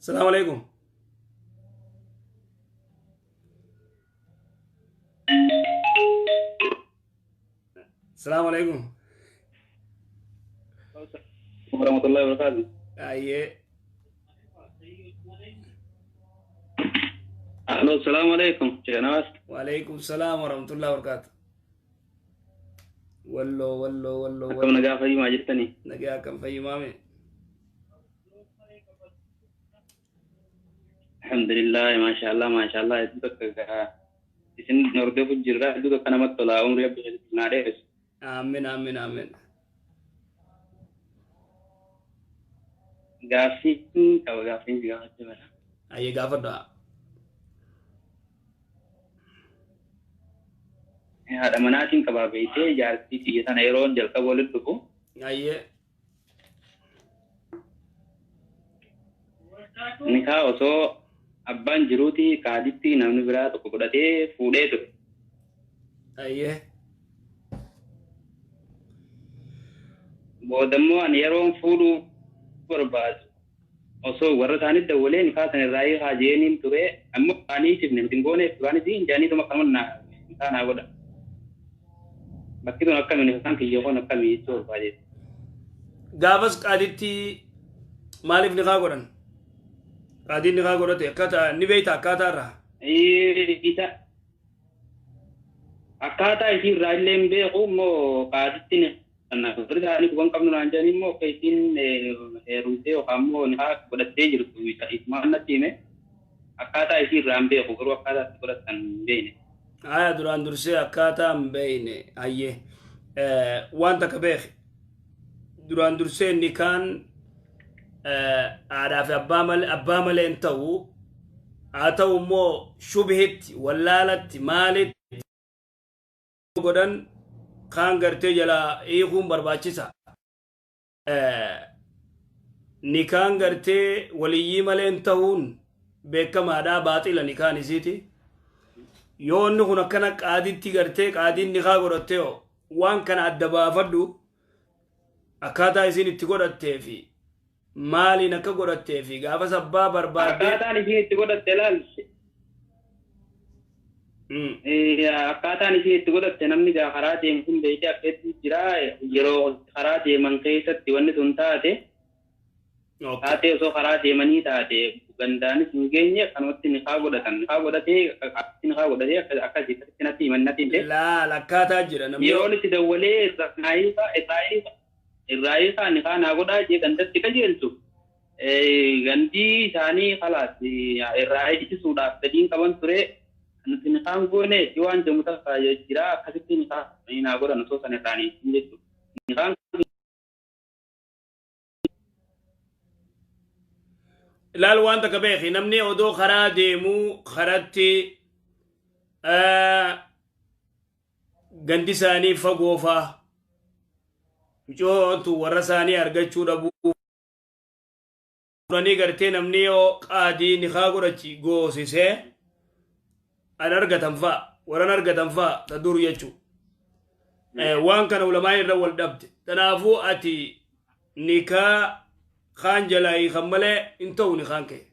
السلام عليكم. السلام عليكم. ورحمة الله وبركاته. أيه. أهلا السلام عليكم شيخ نواس. وعليكم السلام ورحمة الله وبركاته. ولو أكم نجا في ما جرتني. نجا كم في مامي. الحمد لله ما شاء الله ما شاء الله يدك إسن نرده في الجرة يدك كنا مطلع عمر يبغى نادرس. آمين آمين آمين. غافين كوا غافين جوا كذا. أيه غافر ده. هذا مناتين كبار بيته جالسي تيجي ثنا يرون جل كبول تبو. أيه. نكها وسو أبان جروتي كاديتي نامن برا تكبرته فوده تو. أيه. بودمو أن يرون فودو برباد. وسو ورا ثاني دولة نكها ثنا راي خاجينين توه أمو أني تبني متنقونه فلاني دين جاني تو مكمل نا نكها ناقودا. بكيتو نكمل نكها كي يكون نكمل يسوع بعدين. غافس قادتي مالف نخاقورن. قادين نخاقورته كاتا نبيتا كاتا را. إيه أكاتا يصير رايلين بيقو مو قادتين أنا فرد هاني كون كم نرانجاني مو كيسين روسي وكامو نها بدأت جرتو ويتا إسمان نتيمه أكاتا يصير رام بيقو كرو أكاتا تقولت كان بينه. دران درسي أكاتا مبيني أيه. وانتا كبيخ duraan dursee inni kaan aadaa fi abbaa malee hin ta'u haa ta'u immoo shubhitti wallaalatti maalitti godhan kaan gartee jalaa hiikuun barbaachisa. Nikaan gartee waliyyii malee hin ta'uun beekamaadhaa baaxila nikaan isiiti. Yoo inni kun akkana qaaditti gartee qaadiin nikaa godhattee waan kana adda baafadhu akkaataa isin itti godhattee fi maaliin akka godhattee fi gaafa sabbaa barbaadde akkaataan isin itti godhatte ilaalchi. Akkaataan isin itti godhatte namni gaa karaa deemu kun beekee akkatti jira yeroo karaa deeman keessatti wanni sun taate osoo karaa deemanii taate gandaanis hin geenye kanumatti nikaa godhatan nikaa godhatee akkasitti natti himannatiin akkaataa jira namni yeroo itti dawwalee Irraa'ii isaanii kaan godhaa jee gandatti qajeelchu gandii isaanii khalaas irraa'ii ittisuudhaaf gadiin qaban ture nuti nikaan goone waan jedhamu tasaa jira akkasitti nikaa godhan osoo san irraanii jechuudha. ilaal waan takka beeki namni odoo karaa deemuu karatti gandi isaanii fagoofaa Michootu warra isaanii argachuu dhabuu turanii gartee namni yoo qaadii nikaa godhachi goosisee an argatan fa'a warran argatan fa'a ta dur jechuu waan kana ulamaan irra wal dhabde tanaafuu ati nikaa kaan jalaa hiikan malee hin ta'u nikaan kee